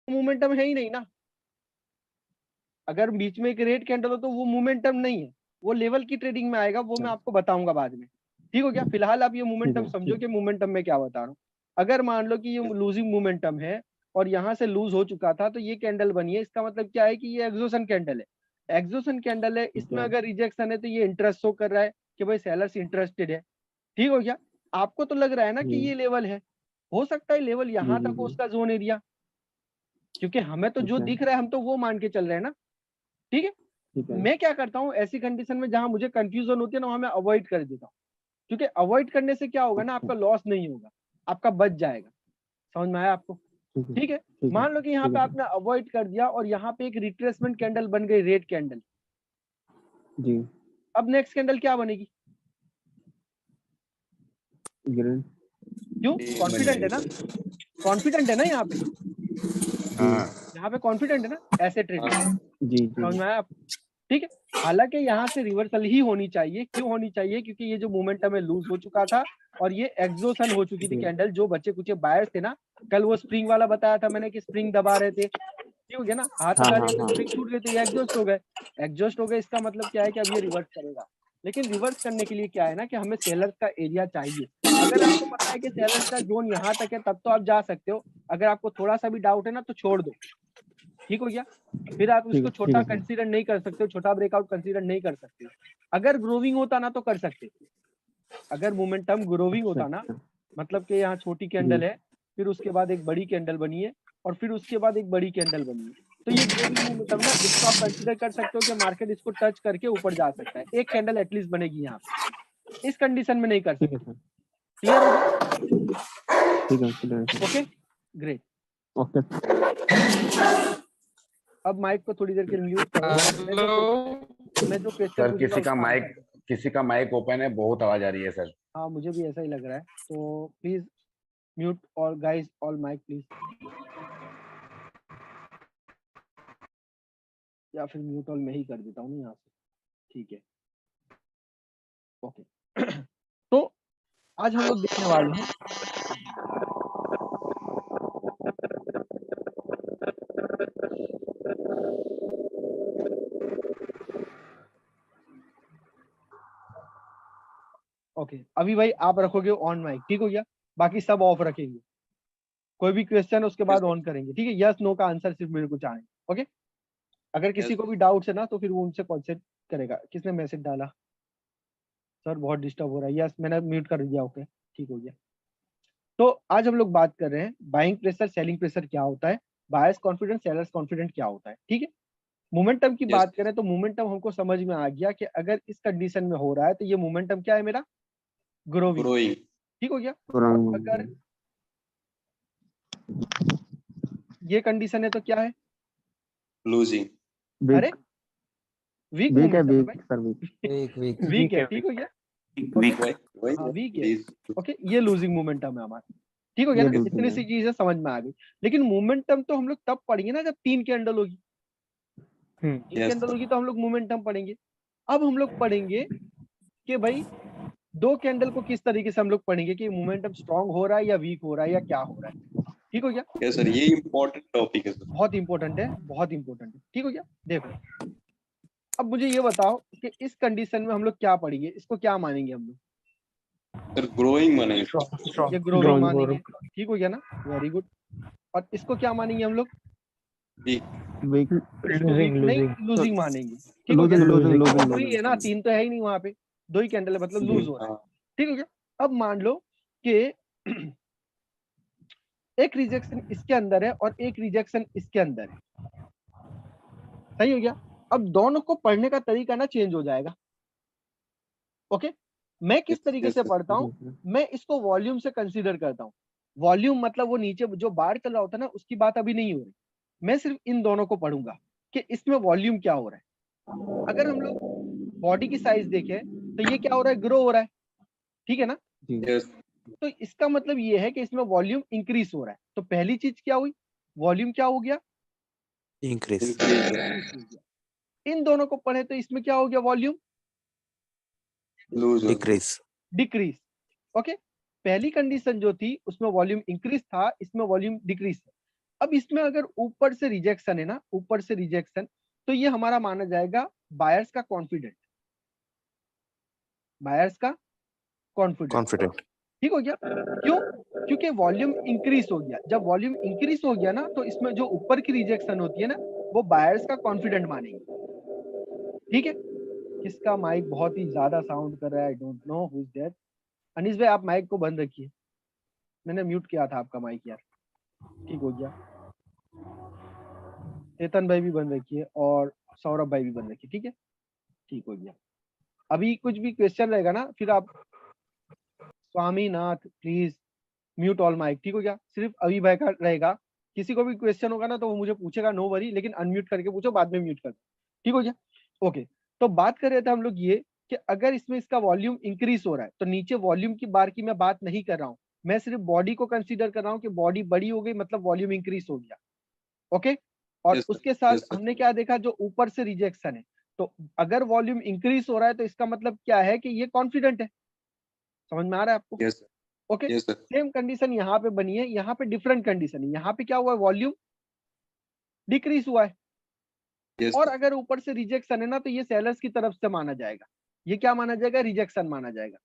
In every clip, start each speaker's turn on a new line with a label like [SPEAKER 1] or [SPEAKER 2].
[SPEAKER 1] Momentum है ही नहीं ना। अगर बीच में एक रेड कैंडल हो तो वो मोमेंटम नहीं है, वो लेवल की ट्रेडिंग में आएगा, वो मैं आपको बताऊंगा बाद में। ठीक हो गया? फिलहाल आप ये मोमेंटम समझो कि मोमेंटम में क्या बता रहा हूँ। अगर मान लो कि ये लूजिंग मोमेंटम है और यहाँ से लूज हो चुका था, तो ये कैंडल बनी है, इसका मतलब क्या है कि ये एक्सोशन कैंडल है। एक्सोशन कैंडल है, इसमें अगर रिजेक्शन है तो ये इंटरेस्ट शो कर रहा है कि भाई सेलर्स इंटरेस्टेड है। ठीक हो गया? आपको तो लग रहा है ना कि ये लेवल है, हो सकता है लेवल यहाँ तक हो उसका जोन एरिया, क्योंकि हमें तो जो दिख रहा है हम तो वो मान के चल रहे हैं ना। ठीक है? मैं क्या करता हूँ ऐसी कंडीशन में जहां मुझे कंफ्यूजन होती है ना, वहां मैं अवॉइड कर देता हूँ, क्योंकि अवॉइड करने से क्या होगा ना, आपका लॉस नहीं होगा, आपका बच जाएगा। समझ में आया आपको? ठीक है? मान लो कि यहाँ पे आपने अवॉइड कर दिया और यहाँ पे एक रिट्रेसमेंट कैंडल बन गई, रेड कैंडल जी। अब नेक्स्ट कैंडल क्या बनेगी? ग्रीन। क्यों? कॉन्फिडेंट है ना, कॉन्फिडेंट है ना यहाँ पे, यहाँ पे कॉन्फिडेंट है ना, ऐसे ट्रेडिंग जी। समझ में आया आप? ठीक है? हालांकि यहाँ से रिवर्सल ही होनी चाहिए। क्यों होनी चाहिए? क्योंकि ये जो मोमेंटम है लूज हो चुका था और ये एग्जॉशन हो चुकी थी कैंडल। जो बच्चे कुछ बायर्स थे ना, कल वो स्प्रिंग वाला बताया था मैंने कि स्प्रिंग दबा रहे थे, ठीक हो गया ना, हाथ हटा दिया तो स्प्रिंग छूट गई, तो ये एग्जॉस्ट हो गए। एग्जॉस्ट हो गए, इसका मतलब क्या है कि अब ये रिवर्स करेगा। लेकिन रिवर्स करने के लिए क्या है ना कि हमें सेलर्स का एरिया चाहिए। अगर आपको पता है कि सेलर्स का जोन यहाँ तक है तब तो आप जा सकते हो, अगर आपको थोड़ा सा भी डाउट है ना तो छोड़ दो। ठीक हो गया? फिर आप उसको छोटा कंसीडर नहीं कर सकते हो, छोटा ब्रेकआउट कंसीडर नहीं कर सकते हो। अगर ग्रोविंग होता ना तो कर सकते, अगर मोमेंटम ग्रोविंग होता ना, मतलब कि यहाँ छोटी कैंडल है, फिर उसके बाद एक बड़ी कैंडल बनी है और फिर उसके बाद एक बड़ी कैंडल बनी है, तो ये ग्रोविंग मोमेंटम ना, इसको आप कंसीडर कर सकते हो कि मार्केट इसको टच करके ऊपर जा सकता है। एक कैंडल एटलीस्ट बनेगी यहाँ पे, इस कंडीशन में नहीं कर सकते। क्लियर हो गया? Okay, great. ओके, अब माइक को थोड़ी देर के लिए म्यूट करो। मैं जो क्वेश्चन
[SPEAKER 2] सर किसी का माइक ओपन है, बहुत आवाज आ रही है सर।
[SPEAKER 1] हाँ, मुझे भी ऐसा ही लग रहा है, तो please mute all guys, all mic please, या फिर म्यूट ऑल मैं ही कर देता हूँ ना यहाँ से। ठीक है, ओके। तो आज हम लोग देखने वाले हैं ओके, अभी भाई आप रखोगे ऑन माइक, ठीक हो गया? बाकी सब ऑफ रखेंगे, कोई भी क्वेश्चन उसके बाद ऑन करेंगे, ठीक है? यस नो का आंसर सिर्फ मेरे को चाहिए। ओके, अगर किसी को भी डाउट है ना तो फिर वो उनसे कॉन्सेप्ट करेगा। किसने मैसेज डाला? सर बहुत डिस्टर्ब हो रहा है। यस, मैंने म्यूट कर दिया। ओके, ठीक हो गया। तो आज हम लोग बात कर रहे हैं बाइंग प्रेशर, सेलिंग प्रेशर क्या होता है, बायर्स कॉन्फिडेंस, सेलर्स कॉन्फिडेंट क्या होता है। ठीक है? मोमेंटम की बात करें तो मोमेंटम हमको समझ में आ गया कि अगर इस कंडीशन में हो रहा है तो ये मोमेंटम क्या है मेरा? ग्रोइंग। ठीक हो गया? और अगर ये कंडीशन है तो क्या है? लूजिंग। अरे वीक मोमेंटम है भाई, वीक है। ठीक हो गया? हाँ, वीक है। ओके, ये लूजिंग मोमेंटम है हमारा। ठीक हो गया ना? इतनी सी चीजें समझ में आ गई। लेकिन मोमेंटम तो हम लोग तब पढ़ेंगे ना जब 3 कैंडल होगी। 3 कैंडल होगी तो हम लोग मोमेंटम पढ़ेंगे। अब हम लोग पढ़ेंगे कि भाई 2 कैंडल को किस तरीके से हम लोग पढ़ेंगे कि मोमेंटम स्ट्रांग हो रहा है या वीक हो रहा है या क्या हो रहा है। ठीक हो गया?
[SPEAKER 3] यस सर, ये इम्पोर्टेंट टॉपिक है सर,
[SPEAKER 1] बहुत इंपॉर्टेंट है, बहुत इंपॉर्टेंट है। ठीक हो गया? देखो, अब मुझे ये बताओ कि इस कंडीशन में हम लोग क्या पढ़ेंगे, इसको क्या मानेंगे हम लोग?
[SPEAKER 3] सर ग्रोइंग मानेंगे,
[SPEAKER 1] ये ग्रोविंग मानेंगे। ठीक हो गया ना? Very good. और इसको क्या मानेंगे हम लोग? लूजिंग मानेंगे। ठीक हो गया? दो ही है ना, 3 तो है ही नहीं वहां पे, 2 ही कैंडल है, मतलब लूज हो रहा है। ठीक हो गया? अब मान लो कि एक रिजेक्शन इसके अंदर है और एक रिजेक्शन इसके अंदर है। सही हो गया? अब दोनों को पढ़ने का तरीका ना चेंज हो जाएगा। ओके, मैं किस तरीके से पढ़ता हूं? मैं इसको वॉल्यूम से कंसीडर करता हूं। वॉल्यूम मतलब वो नीचे जो बार चल रहा होता है ना, उसकी बात अभी नहीं हो रही। मैं सिर्फ इन दोनों को पढ़ूंगा कि इसमें वॉल्यूम क्या हो रहा है। अगर हम लोग बॉडी की साइज देखें तो ये क्या हो रहा है? ग्रो हो रहा है। ठीक है ना? तो इसका मतलब ये है कि इसमें वॉल्यूम इंक्रीज हो रहा है। तो पहली चीज क्या हुई? वॉल्यूम क्या हो गया?
[SPEAKER 4] इंक्रीज।
[SPEAKER 1] इन दोनों को पढ़े तो इसमें क्या हो गया? Volume
[SPEAKER 4] decrease.
[SPEAKER 1] डिक्रीज। ओके, पहली कंडीशन जो थी उसमें वॉल्यूम इंक्रीज था, इसमें वॉल्यूम डिक्रीज है। अब इसमें अगर ऊपर से रिजेक्शन है ना, ऊपर से रिजेक्शन, तो ये हमारा माना जाएगा बायर्स का कॉन्फिडेंट, बायर्स का कॉन्फिडेंट। ठीक हो गया? क्यों? क्योंकि वॉल्यूम इंक्रीज हो गया। जब वॉल्यूम इंक्रीज हो गया ना, तो इसमें जो ऊपर की रिजेक्शन होती है ना, वो बायर्स का कॉन्फिडेंट मानेंगे। ठीक है? किसका माइक बहुत ही ज्यादा साउंड कर रहा है? I don't know who is that. Anees भाई आप माइक को बंद रखिए, मैंने म्यूट किया था आपका माइक यार। ठीक हो गया। चेतन भाई भी बंद रखिए और सौरभ भाई भी बंद रखिए। ठीक है, ठीक हो गया। अभी कुछ भी क्वेश्चन रहेगा ना, फिर आप Swaminath please mute all mic. ठीक हो गया? सिर्फ अभी भाई का रहेगा। किसी को भी क्वेश्चन होगा ना तो वो मुझे पूछेगा, नो वरी, लेकिन अनम्यूट करके पूछो, बाद में म्यूट कर। ठीक हो गया? ओके, तो बात कर रहे थे हम लोग ये कि अगर इसमें इसका वॉल्यूम इंक्रीज हो रहा है, तो नीचे वॉल्यूम की बार की मैं बात नहीं कर रहा हूँ, मैं सिर्फ बॉडी को कंसीडर कर रहा हूँ कि बॉडी बड़ी हो गई मतलब वॉल्यूम इंक्रीज हो गया। ओके, और
[SPEAKER 3] Yes, sir.
[SPEAKER 1] उसके साथ
[SPEAKER 3] Yes, sir.
[SPEAKER 1] हमने क्या देखा, जो ऊपर से रिजेक्शन है, तो अगर वॉल्यूम इंक्रीज हो रहा है तो इसका मतलब क्या है कि ये कॉन्फिडेंट है। समझ में आ रहा है आपको?
[SPEAKER 3] Yes, sir.
[SPEAKER 1] Okay,
[SPEAKER 3] Yes, sir.
[SPEAKER 1] Same condition यहाँ पे बनी है, यहाँ पे डिफरेंट कंडीशन है। यहाँ पे क्या हुआ है, वॉल्यूम डिक्रीज हुआ है।
[SPEAKER 3] Yes,
[SPEAKER 1] और
[SPEAKER 3] sir.
[SPEAKER 1] अगर ऊपर से रिजेक्शन है ना, तो ये सेलर्स की तरफ से माना जाएगा। ये क्या माना जाएगा? रिजेक्शन माना जाएगा।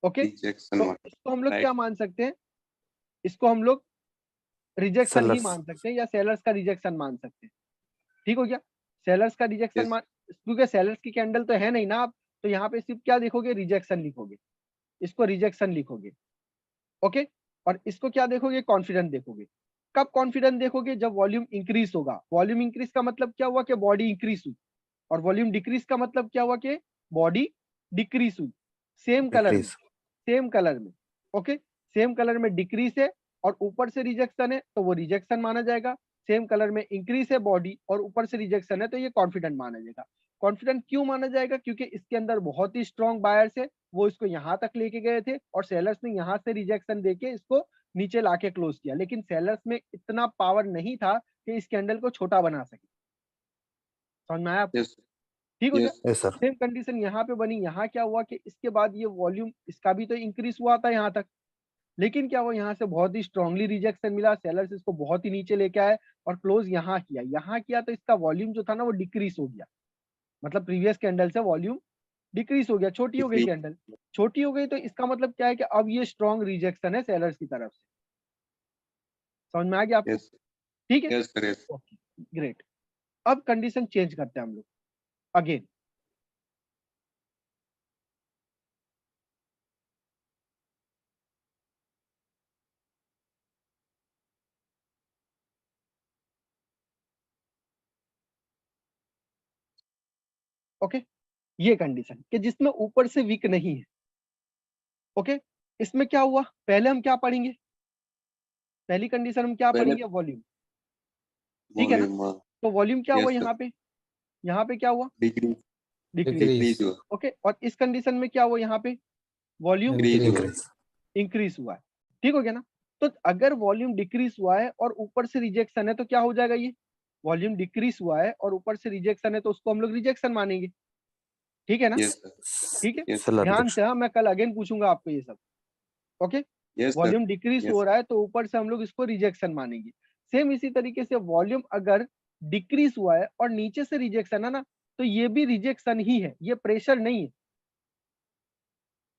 [SPEAKER 1] ओके,
[SPEAKER 3] Rejection
[SPEAKER 1] तो
[SPEAKER 3] one.
[SPEAKER 1] इसको हम लोग
[SPEAKER 3] Right.
[SPEAKER 1] क्या मान सकते हैं? इसको हम लोग रिजेक्शन ही मान सकते हैं, या सेलर्स का रिजेक्शन मान सकते हैं। ठीक हो गया? सेलर्स का रिजेक्शन
[SPEAKER 3] Yes.
[SPEAKER 1] मान, क्योंकि सेलर्स की कैंडल तो है नहीं ना आप, तो यहाँ पे सिर्फ क्या देखोगे, रिजेक्शन लिखोगे, इसको रिजेक्शन लिखोगे। ओके, और इसको क्या देखोगे, कॉन्फिडेंट देखोगे। कब कॉन्फिडेंट देखोगे? जब वॉल्यूम इंक्रीज होगा। वॉल्यूम इंक्रीज का मतलब क्या हुआ कि बॉडी इंक्रीज हुई, और वॉल्यूम डिक्रीज का मतलब क्या हुआ कि बॉडी डिक्रीज हुई। सेम कलर में, सेम कलर में। ओके, सेम कलर में डिक्रीज है और ऊपर से रिजेक्शन है, तो वो रिजेक्शन माना जाएगा। सेम कलर में इंक्रीज है बॉडी और ऊपर से रिजेक्शन है, तो ये कॉन्फिडेंट माना जाएगा। कॉन्फिडेंट क्यों माना जाएगा? क्योंकि इसके अंदर बहुत ही स्ट्रॉन्ग बायर्स है, वो इसको यहाँ तक लेके गए थे और सेलर्स ने यहाँ से रिजेक्शन देके इसको नीचे लाके क्लोज किया, लेकिन सेलर्स में इतना पावर नहीं था कि इस कैंडल को छोटा बना सके। समझ में आया आपको?
[SPEAKER 3] Yes.
[SPEAKER 1] ठीक हो गया?
[SPEAKER 3] Yes.
[SPEAKER 4] Yes sir.
[SPEAKER 1] Same condition यहाँ पे बनी। यहाँ क्या हुआ कि इसके बाद ये वॉल्यूम इसका भी तो इंक्रीज हुआ था यहाँ तक, लेकिन क्या हुआ, यहाँ से बहुत ही स्ट्रांगली रिजेक्शन मिला, सेलर्स इसको बहुत ही नीचे लेके आए और क्लोज यहाँ किया। यहाँ किया तो इसका वॉल्यूम जो था ना वो डिक्रीज हो गया, मतलब प्रीवियस कैंडल से वॉल्यूम डिक्रीज हो गया, छोटी हो गई
[SPEAKER 3] Decrease.
[SPEAKER 1] कैंडल। छोटी हो गई तो इसका मतलब क्या है कि अब ये स्ट्रॉन्ग रिजेक्शन है सेलर्स की तरफ से। समझ में आ गया आपको?
[SPEAKER 3] Yes.
[SPEAKER 1] ठीक है,
[SPEAKER 3] Yes, sir. Yes.
[SPEAKER 1] Okay, great. अब कंडीशन चेंज करते हैं हम लोग अगेन। ओके, ये कंडीशन कि जिसमें ऊपर से वीक नहीं है। ओके, इसमें क्या हुआ, पहले हम क्या पढ़ेंगे? पहली कंडीशन हम क्या
[SPEAKER 3] पहले
[SPEAKER 1] पढ़ेंगे? वॉल्यूम। ठीक है ना?
[SPEAKER 3] volume.
[SPEAKER 1] तो वॉल्यूम क्या हुआ
[SPEAKER 3] Yes, sir.
[SPEAKER 1] यहाँ पे क्या हुआ?
[SPEAKER 3] Decrease.
[SPEAKER 1] डिक्रीज।
[SPEAKER 3] Decrease हुआ.
[SPEAKER 1] ओके, और इस कंडीशन में क्या हुआ? यहाँ पे वॉल्यूम
[SPEAKER 3] Increase हुआ.
[SPEAKER 1] इंक्रीज हुआ है। ठीक हो गया ना? तो अगर वॉल्यूम डिक्रीज हुआ है और ऊपर से रिजेक्शन है तो क्या हो जाएगा? ये वॉल्यूम डिक्रीज हुआ है और ऊपर से रिजेक्शन है, तो उसको हम लोग रिजेक्शन मानेंगे। ठीक है ना?
[SPEAKER 3] Yes, sir.
[SPEAKER 1] ठीक है,
[SPEAKER 3] Yes.
[SPEAKER 1] ध्यान से। हाँ, मैं कल अगेन पूछूंगा आपको ये सब। Okay,
[SPEAKER 3] Yes, sir.
[SPEAKER 1] Volume decrease
[SPEAKER 3] Yes.
[SPEAKER 1] हो रहा है तो ऊपर से हम लोग इसको रिजेक्शन मानेंगे। सेम इसी तरीके से वॉल्यूम अगर डिक्रीज हुआ है और नीचे से रिजेक्शन है ना, तो ये भी रिजेक्शन ही है, ये प्रेशर नहीं है।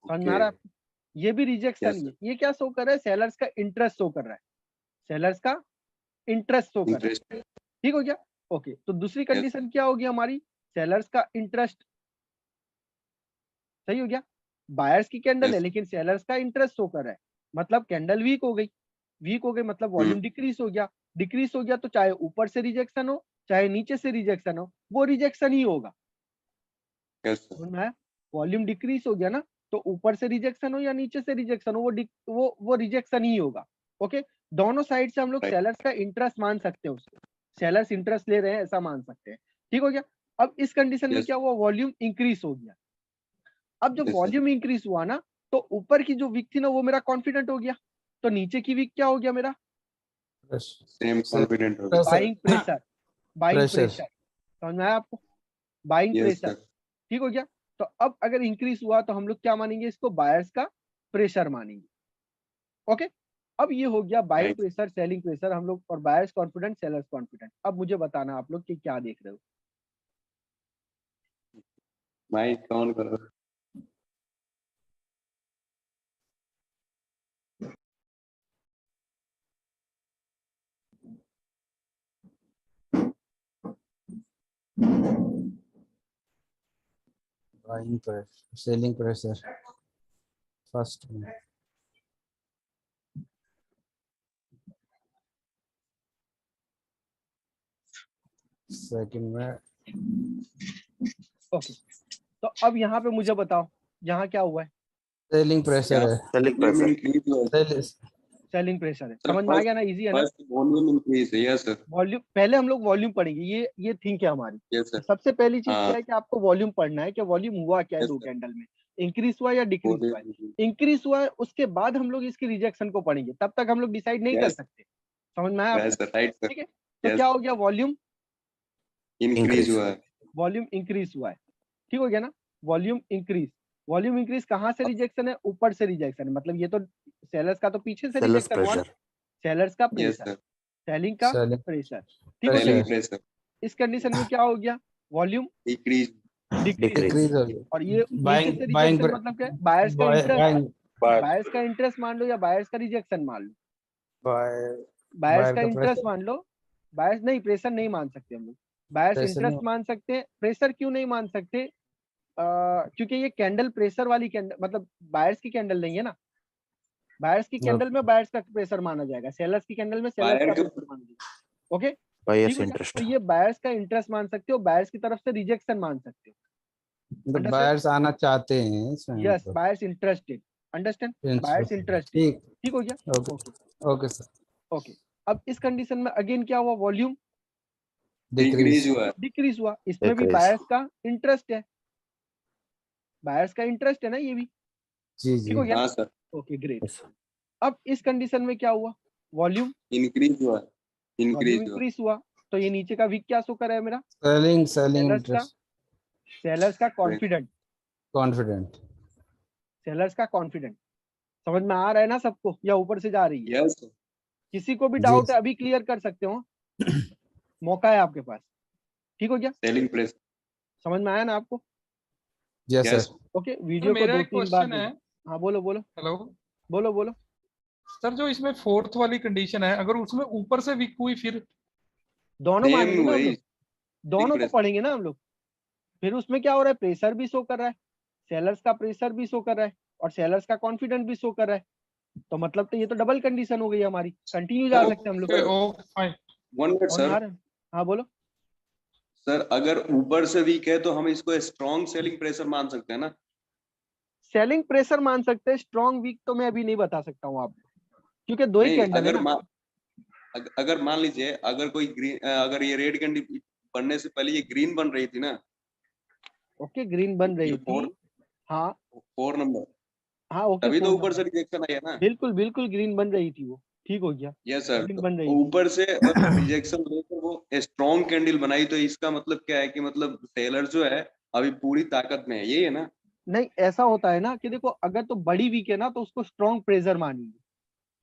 [SPEAKER 1] समझ में आ रहा है
[SPEAKER 3] Okay.
[SPEAKER 1] आपको? ये भी रिजेक्शन
[SPEAKER 3] Yes,
[SPEAKER 1] ही
[SPEAKER 3] sir.
[SPEAKER 1] है। ये क्या शो कर रहा है? सेलर्स का इंटरेस्ट शो कर रहा है, सेलर्स का इंटरेस्ट शो कर रहा
[SPEAKER 3] Interest.
[SPEAKER 1] है। ठीक हो गया? ओके, तो दूसरी
[SPEAKER 3] Yes.
[SPEAKER 1] कंडीशन क्या होगी हमारी? सेलर्स का इंटरेस्ट। सही हो गया? बायर्स की कैंडल है
[SPEAKER 3] Yes.
[SPEAKER 1] लेकिन सेलर्स का इंटरेस्ट शो कर रहा है, मतलब कैंडल वीक हो गई। वीक हो गई मतलब वॉल्यूम डिक्रीज हो गया। डिक्रीज हो गया तो चाहे ऊपर से रिजेक्शन हो चाहे नीचे से रिजेक्शन हो, वो रिजेक्शन ही होगा।
[SPEAKER 3] Yes, sir.
[SPEAKER 1] समझ में आया? वॉल्यूम डिक्रीज हो गया ना, तो ऊपर से रिजेक्शन हो या नीचे से रिजेक्शन हो, वो रिजेक्शन ही होगा। ओके, दोनों साइड से हम लोग
[SPEAKER 3] Right.
[SPEAKER 1] सेलर्स का इंटरेस्ट मान सकते हैं, उसको सेलर्स इंटरेस्ट ले रहे हैं ऐसा मान सकते हैं। ठीक हो गया? अब इस कंडीशन में
[SPEAKER 3] Yes.
[SPEAKER 1] क्या हुआ? वॉल्यूम इंक्रीज हो गया। अब जब
[SPEAKER 3] Yes, sir.
[SPEAKER 1] वॉल्यूम इंक्रीज हुआ ना, तो ऊपर की जो वीक थी ना वो मेरा कॉन्फिडेंट हो गया, तो नीचे की वीक क्या हो गया मेरा?
[SPEAKER 3] Same confident हो गया.
[SPEAKER 1] Buying pressure. Buying
[SPEAKER 4] Pressure.
[SPEAKER 1] Pressure. समझ में आया आपको? Buying
[SPEAKER 3] Yes,
[SPEAKER 1] pressure.
[SPEAKER 3] sir.
[SPEAKER 1] ठीक हो गया? तो अब अगर इंक्रीज हुआ तो हम लोग क्या मानेंगे? इसको बायर्स का प्रेशर मानेंगे। ओके, अब ये हो गया buying
[SPEAKER 3] Right.
[SPEAKER 1] Pressure, selling pressure हम लोग, और बायर्स कॉन्फिडेंट, सेलर्स कॉन्फिडेंट। अब मुझे बताना आप लोग कि क्या देख रहे हो।
[SPEAKER 3] माइक ऑन करो।
[SPEAKER 4] Buying pressure, selling pressure. First one. Second में
[SPEAKER 1] ओके, तो अब यहाँ पे मुझे बताओ यहाँ क्या हुआ है।
[SPEAKER 4] selling pressure है।
[SPEAKER 3] Volume increase हुआ है।
[SPEAKER 1] सेलिंग प्रेशर है,
[SPEAKER 3] Sir,
[SPEAKER 1] समझ में आ गया ना, इजी है ना।
[SPEAKER 3] First volume increase है, yes sir.
[SPEAKER 1] वॉल्यूम पहले हम लोग वॉल्यूम पढ़ेंगे, ये थिंक है हमारी।
[SPEAKER 3] Yes sir.
[SPEAKER 1] सबसे पहली चीज
[SPEAKER 3] हाँ।
[SPEAKER 1] क्या है कि आपको वॉल्यूम पढ़ना है कि वॉल्यूम हुआ क्या है
[SPEAKER 3] Yes,
[SPEAKER 1] दो
[SPEAKER 3] sir.
[SPEAKER 1] कैंडल में, इंक्रीज हुआ या डिक्रीज हुआ है।
[SPEAKER 3] Yes
[SPEAKER 1] इंक्रीज हुआ है उसके बाद हम लोग इसकी रिजेक्शन को पढ़ेंगे, तब तक हम लोग डिसाइड नहीं कर
[SPEAKER 3] Yes.
[SPEAKER 1] सकते। समझ में आया आपको?
[SPEAKER 3] sir, right sir.
[SPEAKER 1] ठीक है, तो
[SPEAKER 3] Yes.
[SPEAKER 1] क्या हो गया, वॉल्यूम
[SPEAKER 3] Increase हुआ है।
[SPEAKER 1] वॉल्यूम इंक्रीज हुआ है, ठीक हो गया ना। वॉल्यूम इंक्रीज कहाँ से रिजेक्शन है, ऊपर से रिजेक्शन है, मतलब ये तो सेलर्स का तो पीछे से रिजेक्शन हुआ ना, सेलर्स का
[SPEAKER 3] Yes
[SPEAKER 1] प्रेशर,
[SPEAKER 3] sir.
[SPEAKER 1] सेलिंग का
[SPEAKER 4] Selling
[SPEAKER 1] प्रेशर, ठीक हो
[SPEAKER 3] Selling
[SPEAKER 1] गया।
[SPEAKER 3] pressure.
[SPEAKER 1] इस कंडीशन में क्या हो गया, वॉल्यूम
[SPEAKER 3] Decrease.
[SPEAKER 1] डिक्रीज,
[SPEAKER 4] decrease हो गया।
[SPEAKER 1] और ये नीचे से
[SPEAKER 4] Buying
[SPEAKER 1] रिजेक्शन मतलब क्या है, बायर्स का इंटरेस्ट,
[SPEAKER 4] buying
[SPEAKER 1] बायर्स का इंटरेस्ट मान लो या बायर्स का रिजेक्शन मान लो। बायर्स
[SPEAKER 4] buyer
[SPEAKER 1] का
[SPEAKER 4] का
[SPEAKER 1] इंटरेस्ट
[SPEAKER 4] pressure
[SPEAKER 1] मान लो, बायर्स नहीं, प्रेशर नहीं मान सकते हम लोग, बायर्स
[SPEAKER 4] pressure
[SPEAKER 1] इंटरेस्ट
[SPEAKER 4] नहीं
[SPEAKER 1] मान सकते हैं। प्रेशर क्यों नहीं मान सकते, क्योंकि ये कैंडल प्रेशर वाली कैंडल, मतलब बायर्स की कैंडल नहीं है ना। बायर्स की कैंडल में बायर्स का प्रेशर माना जाएगा, सेलर्स की कैंडल में सेलर्स
[SPEAKER 3] Buyer
[SPEAKER 1] का
[SPEAKER 3] के
[SPEAKER 1] प्रेशर माना जाएगा। ओके, ठीक है, तो ये बायर्स का इंटरेस्ट मान सकते हो, बायर्स की तरफ से रिजेक्शन मान सकते हो।
[SPEAKER 4] तो buyers आना चाहते हैं इसमें
[SPEAKER 1] यस,
[SPEAKER 4] मतलब।
[SPEAKER 1] Buyers interested, understand, buyers interested,
[SPEAKER 4] ठीक
[SPEAKER 1] ठीक हो गया।
[SPEAKER 4] Okay
[SPEAKER 1] okay
[SPEAKER 4] okay sir.
[SPEAKER 1] Okay, अब इस कंडीशन में अगेन क्या हुआ, वॉल्यूम
[SPEAKER 3] Decrease हुआ है।
[SPEAKER 1] डिक्रीज हुआ, इसमें भी बायर्स का इंटरेस्ट है, बायर्स का इंटरेस्ट है ना ये भी,
[SPEAKER 4] जी
[SPEAKER 1] ठीक हो
[SPEAKER 4] जी
[SPEAKER 1] गया।
[SPEAKER 3] हाँ सर।
[SPEAKER 1] ओके ग्रेट, अब इस कंडीशन में क्या हुआ, वॉल्यूम
[SPEAKER 3] Increase हुआ है।
[SPEAKER 1] वॉल्यूम
[SPEAKER 3] Increase हुआ।
[SPEAKER 1] इंक्रीज हुआ, तो ये नीचे का वीक क्या शो कर रहा है मेरा,
[SPEAKER 4] सेलिंग इंटरेस्ट
[SPEAKER 1] सेलर्स का कॉन्फिडेंट,
[SPEAKER 4] कॉन्फिडेंट।
[SPEAKER 1] सेलर्स का कॉन्फिडेंट। समझ में आ रहा है ना सबको, या ऊपर से जा रही है?
[SPEAKER 3] Yes sir.
[SPEAKER 1] किसी को भी
[SPEAKER 4] जी
[SPEAKER 1] डाउट है अभी क्लियर कर सकते हो, मौका है आपके पास, ठीक हो गया।
[SPEAKER 3] Selling pressure.
[SPEAKER 1] समझ में आया ना आपको?
[SPEAKER 4] Yes
[SPEAKER 3] Yes.
[SPEAKER 4] Sir.
[SPEAKER 1] Okay, video को
[SPEAKER 5] मेरा
[SPEAKER 1] दो
[SPEAKER 5] एक
[SPEAKER 1] तीन बार
[SPEAKER 5] क्वेश्चन है।
[SPEAKER 1] देखो। हाँ बोलो बोलो
[SPEAKER 5] हेलो
[SPEAKER 1] बोलो बोलो।
[SPEAKER 5] सर, जो इसमें फोर्थ वाली कंडीशन है, अगर उसमें ऊपर से वीक हुई फिर?
[SPEAKER 1] दोनों
[SPEAKER 3] Same
[SPEAKER 1] मानेंगे ना हम
[SPEAKER 3] वही।
[SPEAKER 1] लोग, दोनों को
[SPEAKER 3] pressure.
[SPEAKER 1] पढ़ेंगे ना हम लोग। फिर उसमें क्या हो रहा है, प्रेशर भी शो कर रहा है, सेलर्स का प्रेशर भी शो कर रहा है, और सेलर्स का कॉन्फिडेंट भी शो कर रहा है, तो मतलब तो ये तो डबल कंडीशन हो गई हमारी, कंटिन्यू जा सकते हैं हम लोग।
[SPEAKER 5] Okay fine.
[SPEAKER 3] One minute
[SPEAKER 1] समझ में आ
[SPEAKER 3] sir.
[SPEAKER 1] रहा है? हाँ बोलो।
[SPEAKER 3] सर अगर ऊपर से वीक है तो हम इसको स्ट्रॉन्ग सेलिंग प्रेशर मान सकते हैं ना?
[SPEAKER 1] सेलिंग प्रेशर मान सकते हैं, स्ट्रॉन्ग वीक तो मैं अभी नहीं बता सकता हूँ आपको, क्योंकि दो ही
[SPEAKER 3] नहीं,
[SPEAKER 1] कैंडल है ना।
[SPEAKER 3] अगर मान लीजिए अगर कोई ग्रीन, अगर ये रेड कैंडी बनने से पहले ये ग्रीन बन रही थी ना,
[SPEAKER 1] ओके, ग्रीन बन रही थी, हाँ
[SPEAKER 3] 4 नंबर,
[SPEAKER 1] हाँ ओके,
[SPEAKER 3] तभी तो
[SPEAKER 1] 4
[SPEAKER 3] ऊपर से
[SPEAKER 1] नंबर,
[SPEAKER 3] रिजेक्शन आई है ना?
[SPEAKER 1] बिल्कुल बिल्कुल ग्रीन बन रही थी वो, ठीक हो गया,
[SPEAKER 3] यस सर।
[SPEAKER 1] ग्रीन
[SPEAKER 3] तो
[SPEAKER 1] बन रही थी।
[SPEAKER 3] ऊपर से रिजेक्शन लेकर वो स्ट्रॉन्ग कैंडल बनाई, तो इसका मतलब क्या है कि मतलब सेलर जो है अभी पूरी ताकत में है, यही है ना?
[SPEAKER 1] नहीं, ऐसा होता है ना कि देखो, अगर तो बड़ी वीक है ना तो उसको स्ट्रॉन्ग प्रेशर मानेंगे,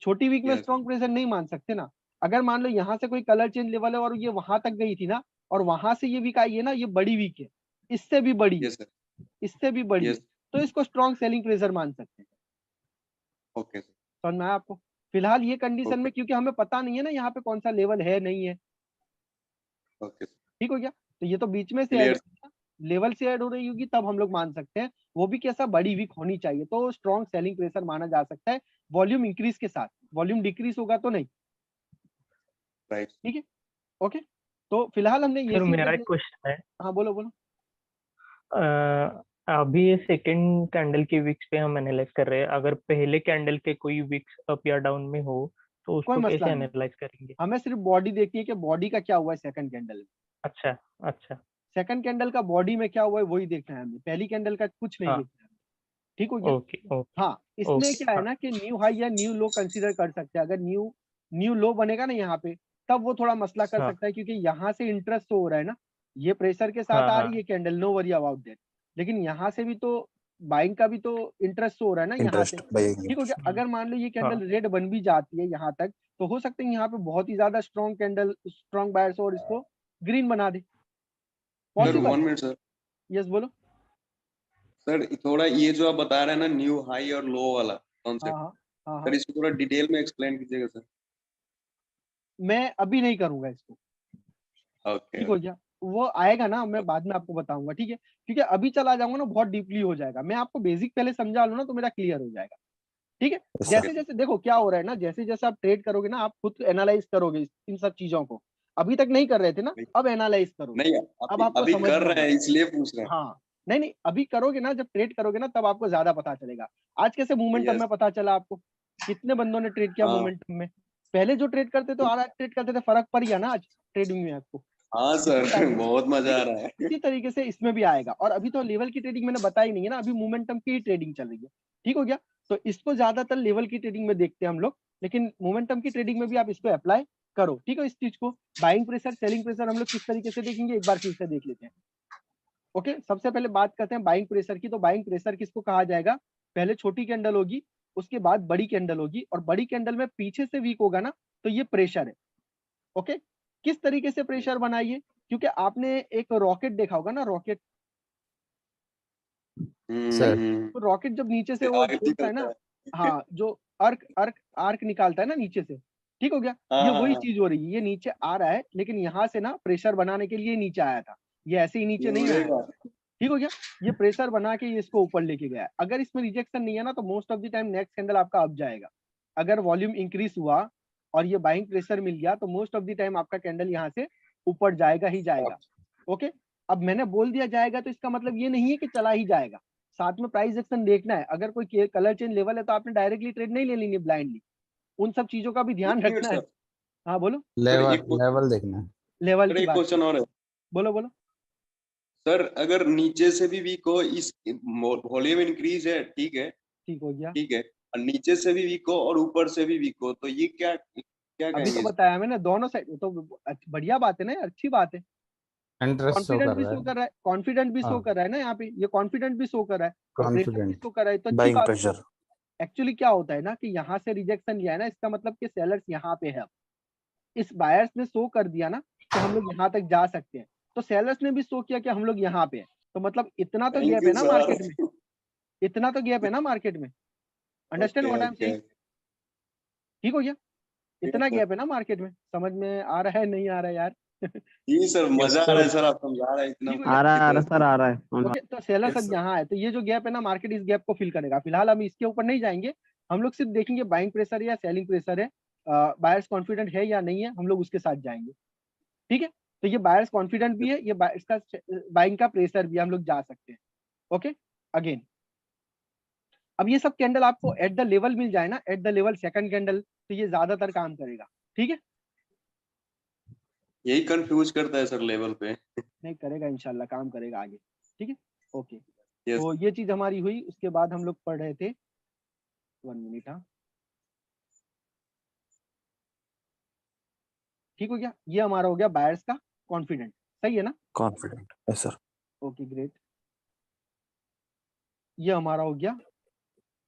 [SPEAKER 1] छोटी वीक में
[SPEAKER 3] यस
[SPEAKER 1] स्ट्रॉन्ग प्रेशर नहीं मान सकते ना। अगर मान लो यहाँ से कोई कलर चेंज लेवल है और ये वहां तक गई थी ना, और वहां से ये वीक आई है ना, ये बड़ी वीक है, इससे भी बड़ी है,
[SPEAKER 3] यस सर।
[SPEAKER 1] इससे भी बड़ी है,
[SPEAKER 3] यस।
[SPEAKER 1] तो इसको स्ट्रॉन्ग सेलिंग प्रेशर मान सकते हैं।
[SPEAKER 3] Okay sir.
[SPEAKER 1] समझ में आया आपको? फिलहाल ये कंडीशन
[SPEAKER 3] ओके
[SPEAKER 1] में, क्योंकि हमें पता नहीं है ना यहाँ पे कौन सा लेवल है नहीं है,
[SPEAKER 3] ओके सर।
[SPEAKER 1] ठीक हो गया। तो ये तो बीच में से
[SPEAKER 3] क्लियर।
[SPEAKER 1] ऐड लेवल से ऐड हो रही होगी, तब हम लोग मान सकते हैं, वो भी कैसा, बड़ी वीक होनी चाहिए, तो स्ट्रॉन्ग सेलिंग प्रेशर माना जा सकता है वॉल्यूम इंक्रीज के साथ। वॉल्यूम डिक्रीज होगा तो नहीं,
[SPEAKER 3] राइट।
[SPEAKER 1] ठीक है। ओके, तो फिलहाल हमने ये
[SPEAKER 6] सर मेरा
[SPEAKER 1] सीखा।
[SPEAKER 6] एक क्वेश्चन है।
[SPEAKER 1] हाँ बोलो बोलो।
[SPEAKER 6] अभी ये सेकंड कैंडल के विक्स पे हम एनालाइज कर रहे हैं, अगर पहले कैंडल के कोई विक्स अप या डाउन में हो तो
[SPEAKER 1] कोई
[SPEAKER 6] उसको
[SPEAKER 1] मसला
[SPEAKER 6] कैसे
[SPEAKER 1] नहीं,
[SPEAKER 6] एनालाइज करेंगे?
[SPEAKER 1] हमें सिर्फ बॉडी देखनी है कि बॉडी का क्या हुआ है सेकंड कैंडल में,
[SPEAKER 6] अच्छा अच्छा।
[SPEAKER 1] सेकंड कैंडल का बॉडी में क्या हुआ है वही देखना है हमें, पहली कैंडल का कुछ नहीं
[SPEAKER 6] हाँ
[SPEAKER 1] देखना है, ठीक हो गया।
[SPEAKER 6] ओके ओके
[SPEAKER 1] हाँ, इसमें
[SPEAKER 6] ओके।
[SPEAKER 1] क्या है
[SPEAKER 6] हाँ
[SPEAKER 1] ना कि न्यू हाई या न्यू लो कंसीडर कर सकते हैं, अगर न्यू न्यू लो बनेगा ना यहाँ पे, तब वो थोड़ा मसला कर
[SPEAKER 6] हाँ
[SPEAKER 1] सकता है, क्योंकि यहाँ से इंटरेस्ट हो रहा है ना, ये प्रेशर के साथ
[SPEAKER 6] हाँ
[SPEAKER 1] आ
[SPEAKER 6] हाँ
[SPEAKER 1] रही है candle, no worry about that, लेकिन यहाँ से भी तो बाइंग का भी तो इंटरेस्ट हो रहा है ना यहाँ से,
[SPEAKER 7] इंटरेस्ट बाइंग।
[SPEAKER 1] ठीक हो गया। अगर मान लो ये
[SPEAKER 6] हाँ।
[SPEAKER 1] कैंडल रेड बन भी जाती है यहाँ तक, तो हो सकता है यहाँ पे बहुत ही ज्यादा स्ट्रॉन्ग कैंडल, स्ट्रॉन्ग बायर्स और इसको ग्रीन बना दे।
[SPEAKER 3] Sir
[SPEAKER 1] possible.
[SPEAKER 3] 1 minute sir.
[SPEAKER 1] Yes बोलो।
[SPEAKER 3] सर थोड़ा ये जो आप बता रहे हैं ना न्यू हाई और लो वाला
[SPEAKER 1] हाँ
[SPEAKER 3] कॉन्सेप्ट,
[SPEAKER 1] हाँ हाँ हाँ,
[SPEAKER 3] सर इसको थोड़ा डिटेल में एक्सप्लेन कीजिएगा सर।
[SPEAKER 1] मैं अभी नहीं करूंगा इसको,
[SPEAKER 3] ओके
[SPEAKER 1] ठीक हो गया। वो आएगा ना, मैं बाद में आपको बताऊंगा, ठीक है, क्योंकि अभी चला जाऊंगा ना बहुत डीपली हो जाएगा। मैं आपको बेसिक पहले समझा लूं ना तो मेरा क्लियर हो जाएगा, ठीक है। जैसे जैसे देखो क्या हो रहा है ना, जैसे जैसे आप ट्रेड करोगे ना, आप खुद एनालाइज करोगे इन सब चीजों को। अभी तक नहीं कर रहे थे ना, अब एनालाइज करोगे,
[SPEAKER 3] नहीं
[SPEAKER 1] अब आपको
[SPEAKER 3] अभी
[SPEAKER 1] समझ
[SPEAKER 3] कर
[SPEAKER 1] में
[SPEAKER 3] रहे
[SPEAKER 1] आएगा।
[SPEAKER 3] हैं इसलिए पूछ रहे हैं।
[SPEAKER 1] हाँ, नहीं नहीं, अभी करोगे ना, जब ट्रेड करोगे ना तब आपको ज्यादा पता चलेगा। आज कैसे मोमेंटम
[SPEAKER 3] Yes.
[SPEAKER 1] में पता चला आपको, कितने बंदों ने ट्रेड किया
[SPEAKER 3] हाँ।
[SPEAKER 1] मोमेंटम में। पहले जो ट्रेड करते तो आज ट्रेड करते थे, फर्क पड़ गया ना आज ट्रेडिंग में आपको।
[SPEAKER 3] हाँ
[SPEAKER 1] इसी
[SPEAKER 3] सर
[SPEAKER 1] टाइप में,
[SPEAKER 3] बहुत मजा
[SPEAKER 1] ठीक
[SPEAKER 3] आ
[SPEAKER 1] है,
[SPEAKER 3] रहा है।
[SPEAKER 1] इसी तरीके से इसमें भी आएगा। और अभी तो लेवल की ट्रेडिंग मैंने बताई नहीं है ना, अभी मोमेंटम की ही ट्रेडिंग चल रही है, ठीक हो गया। तो इसको ज्यादातर लेवल की ट्रेडिंग में देखते हैं हम लोग, लेकिन मोमेंटम की ट्रेडिंग में भी आप इसको अप्लाई करो, ठीक है। इस चीज को बाइंग प्रेशर, सेलिंग प्रेशर हम लोग किस तरीके से देखेंगे, एक बार फिर से देख लेते हैं। ओके, सबसे पहले बात करते हैं बाइंग प्रेशर की। तो बाइंग प्रेशर किसको कहा जाएगा, पहले छोटी कैंडल होगी, उसके बाद बड़ी कैंडल होगी, और बड़ी कैंडल में पीछे से वीक होगा ना, तो ये प्रेशर है। ओके, किस तरीके से प्रेशर बनाइए, क्योंकि आपने एक रॉकेट देखा होगा ना, रॉकेट।
[SPEAKER 4] सर।
[SPEAKER 1] तो रॉकेट जब नीचे से वो
[SPEAKER 3] आगे
[SPEAKER 1] छोड़ता है
[SPEAKER 3] निकलता
[SPEAKER 1] ना,
[SPEAKER 3] है।
[SPEAKER 1] हाँ, जो अर्क अर्क आर्क निकालता है ना नीचे से, ठीक हो गया।
[SPEAKER 3] हाँ
[SPEAKER 1] ये
[SPEAKER 3] हाँ,
[SPEAKER 1] वही
[SPEAKER 3] हाँ।
[SPEAKER 1] चीज हो रही है, ये नीचे आ रहा है, लेकिन यहाँ से ना प्रेशर बनाने के लिए नीचे आया था, ये ऐसे ही नीचे
[SPEAKER 3] ये
[SPEAKER 1] नहीं आया
[SPEAKER 3] उड़ेगा।
[SPEAKER 1] था, ठीक हो गया। ये प्रेशर बना के ये इसको ऊपर लेके गया है। अगर इसमें रिजेक्शन नहीं है ना, तो most of the time next candle आपका अप जाएगा। अगर वॉल्यूम इंक्रीज हुआ और ये बाइंग प्रेशर मिल गया, तो मोस्ट ऑफ द टाइम आपका कैंडल यहाँ से ऊपर जाएगा ही जाएगा। ओके, अब मैंने बोल दिया जाएगा तो इसका मतलब ये नहीं है कि चला ही जाएगा, साथ में प्राइस एक्शन देखना है। अगर कोई कलर चेंज लेवल है तो आपने डायरेक्टली ट्रेड नहीं ले लेनी ब्लाइंडली, उन सब चीजों का भी ध्यान
[SPEAKER 3] एक मिनट
[SPEAKER 1] रखना है।
[SPEAKER 3] सर।
[SPEAKER 1] हाँ बोलो।
[SPEAKER 4] लेवल
[SPEAKER 3] एक
[SPEAKER 4] लेवल देखना है।
[SPEAKER 1] लेवल
[SPEAKER 3] सर
[SPEAKER 1] की
[SPEAKER 3] एक
[SPEAKER 1] बात,
[SPEAKER 3] क्वेश्चन और है
[SPEAKER 1] बोलो बोलो।
[SPEAKER 3] सर। अगर नीचे से भी वीक हो, इस वॉल्यूम इंक्रीज है, ठीक है,
[SPEAKER 1] ठीक हो गया,
[SPEAKER 3] ठीक है, और नीचे से भी वीक हो और ऊपर से भी वीक हो, तो ये क्या क्या
[SPEAKER 1] अभी तो
[SPEAKER 3] कहेंगे इसको?
[SPEAKER 1] बताया मैंने, दोनों साइड तो बढ़िया बात है ना, अच्छी बात है।
[SPEAKER 4] इंटरेस्ट शो
[SPEAKER 1] कॉन्फिडेंट
[SPEAKER 4] कर
[SPEAKER 1] भी
[SPEAKER 4] रहा
[SPEAKER 1] शो
[SPEAKER 4] है।
[SPEAKER 1] कर रहा है, कॉन्फिडेंट भी शो
[SPEAKER 4] हाँ,
[SPEAKER 1] कर रहा है ना यहाँ पे, ये कॉन्फिडेंट भी शो कर रहा है, और प्रेशर भी
[SPEAKER 4] कॉन्फिडेंट।
[SPEAKER 1] शो कर रहा है, तो अच्छी
[SPEAKER 7] बाइंग
[SPEAKER 1] बात है।
[SPEAKER 7] प्रेशर।
[SPEAKER 1] एक्चुअली क्या होता है ना कि यहाँ से रिजेक्शन लिया है ना, इसका मतलब कि सेलर्स यहाँ पे है। इस बायर्स ने शो कर दिया ना कि हम लोग यहाँ तक जा सकते हैं, तो सेलर्स ने भी शो किया कि हम लोग यहाँ पे हैं, तो मतलब इतना तो
[SPEAKER 3] थैंक
[SPEAKER 1] गैप है
[SPEAKER 3] यू
[SPEAKER 1] ना
[SPEAKER 3] सर।
[SPEAKER 1] मार्केट में, इतना तो गैप है ना मार्केट में। Understand
[SPEAKER 3] okay
[SPEAKER 1] what I am
[SPEAKER 3] okay.
[SPEAKER 1] Saying, ठीक हो गया। इतना गैप है ना मार्केट में, समझ में आ रहा है नहीं आ रहा है यार।
[SPEAKER 3] जी सर मजा आ रहा है
[SPEAKER 7] सर
[SPEAKER 3] सर, आप समझा रहे हैं इतना
[SPEAKER 1] ठीक हो गया।
[SPEAKER 3] अच्छी तरह
[SPEAKER 7] सर आ रहा है।
[SPEAKER 1] ओके, तो सेलर
[SPEAKER 3] से।
[SPEAKER 1] सब यहाँ है, तो ये जो गैप है ना, मार्केट इस गैप को फिल करेगा। फिलहाल हम इसके ऊपर नहीं जाएंगे, हम लोग सिर्फ देखेंगे बाइंग प्रेशर या सेलिंग प्रेशर है, बायर्स कॉन्फिडेंट है या नहीं है, हम लोग उसके साथ जाएंगे, ठीक है। तो ये बायर्स कॉन्फिडेंट भी है, ये इसका बाइंग का प्रेशर भी, हम लोग जा सकते हैं। ओके, अगेन अब ये सब कैंडल आपको एट द लेवल मिल जाए ना, at the level second candle, तो ये ज्यादातर काम करेगा, ठीक है।
[SPEAKER 3] यही कंफ्यूज करता है सर लेवल पे।
[SPEAKER 1] नहीं करेगा, इंशाल्लाह काम करेगा आगे, ठीक है। Okay,
[SPEAKER 3] yes.
[SPEAKER 1] तो ये चीज हमारी हुई। उसके बाद हम लोग पढ़ रहे थे, 1 मिनट, हाँ, ठीक हो गया। ये हमारा हो गया बायर्स का कॉन्फिडेंट, सही है ना।
[SPEAKER 7] कॉन्फिडेंट है सर।
[SPEAKER 1] Okay great. ये हमारा हो गया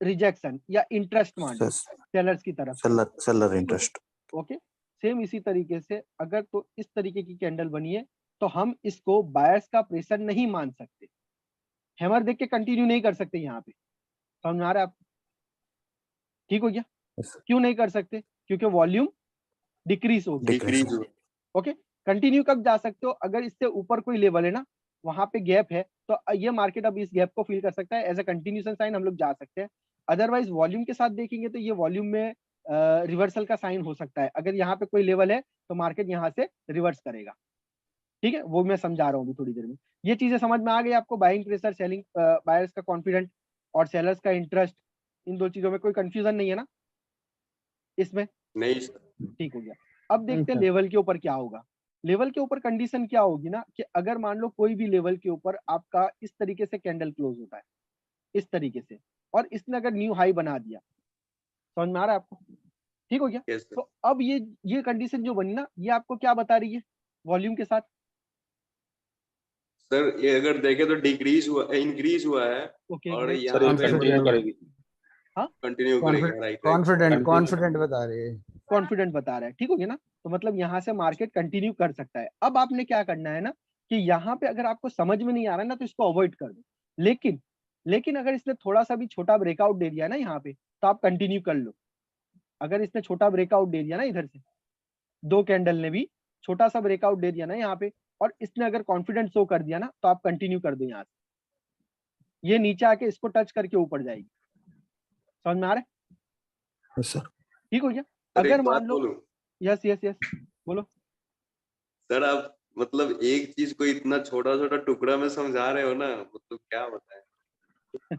[SPEAKER 1] रिजेक्शन या इंटरेस्ट मांडो सेलर्स की तरफ से,
[SPEAKER 7] सेलर
[SPEAKER 1] ठीक हो
[SPEAKER 7] इंटरेस्ट।
[SPEAKER 1] गया? ओके, सेम इसी तरीके से अगर तो इस तरीके की कैंडल बनी है, तो हम इसको बायर्स का प्रेशर नहीं मान सकते, हैमर देख के कंटिन्यू नहीं कर सकते यहाँ पे, समझ में आ रहा है आपको, ठीक हो गया। क्यों नहीं कर सकते, क्योंकि वॉल्यूम डिक्रीज हो गया।
[SPEAKER 3] डिक्रीज हो।
[SPEAKER 1] ओके, कंटिन्यू कब जा सकते हो, अगर इससे ऊपर कोई लेवल है ना, वहां पे गैप है, तो ये मार्केट अब इस गैप को फील कर सकता है, एज अ कंटिन्यूशन साइन हम लोग जा सकते हैं। अदरवाइज वॉल्यूम के साथ देखेंगे तो ये वॉल्यूम में रिवर्सल का साइन हो सकता है। अगर यहाँ पे कोई लेवल है तो मार्केट यहाँ से रिवर्स करेगा, ठीक है, वो मैं समझा रहा हूँ अभी थोड़ी देर में। ये चीजें समझ में आ गई आपको, बाइंग प्रेशर, सेलिंग, बायर्स का कॉन्फिडेंट और सेलर्स का इंटरेस्ट, इन दो चीजों में कोई कंफ्यूजन नहीं है ना इसमें,
[SPEAKER 3] नहीं सर।
[SPEAKER 1] ठीक हो गया। अब देखते हैं लेवल के ऊपर क्या होगा। लेवल के ऊपर कंडीशन क्या होगी ना, कि अगर मान लो कोई भी लेवल के ऊपर आपका इस तरीके से कैंडल क्लोज होता है, इस तरीके से, और इसने अगर न्यू हाई बना दिया, समझ में आ रहा है आपको, ठीक हो गया।
[SPEAKER 3] Yes sir.
[SPEAKER 1] तो अब ये कंडीशन जो बनी ना, ये आपको क्या बता रही है वॉल्यूम के साथ,
[SPEAKER 3] सर ये अगर देखे तो डिक्रीज हुआ इंक्रीज हुआ है
[SPEAKER 1] ओके
[SPEAKER 3] और
[SPEAKER 1] ग्रेट,
[SPEAKER 3] यहाँ
[SPEAKER 7] सर ये
[SPEAKER 3] पे
[SPEAKER 7] कंटिन्यू करेगी।
[SPEAKER 3] कंटिन्यू करेगा, राइट
[SPEAKER 4] कॉन्फिडेंट कॉन्फिडेंट बता रही है।
[SPEAKER 1] कॉन्फिडेंट बता रहा है, ठीक हो गया ना। तो मतलब यहाँ से मार्केट कंटिन्यू कर सकता है। अब आपने क्या करना है ना कि यहाँ पे अगर आपको समझ में नहीं आ रहा है ना तो इसको अवॉइड कर दो। लेकिन अगर इसने थोड़ा सा भी छोटा ब्रेकआउट दे दिया ना यहाँ पे तो आप कंटिन्यू कर लो। अगर इसने छोटा ब्रेकआउट दे दिया ना, इधर से 2 कैंडल ने भी छोटा सा ब्रेकआउट दे दिया ना यहाँ पे, और इसने अगर कॉन्फिडेंस शो कर दिया ना तो आप कंटिन्यू कर दो यहाँ से। ये नीचे आके इसको टच करके ऊपर जाएगी। समझ में आ रहा है?
[SPEAKER 7] Yes sir.
[SPEAKER 1] ठीक हो गया।
[SPEAKER 3] सर
[SPEAKER 1] अगर
[SPEAKER 3] एक बात
[SPEAKER 1] मान लो,
[SPEAKER 3] बोलूं
[SPEAKER 1] यस बोलो।
[SPEAKER 3] सर, आप मतलब एक चीज को इतना छोटा छोटा टुकड़ा में समझा रहे हो ना, मतलब क्या बताएं।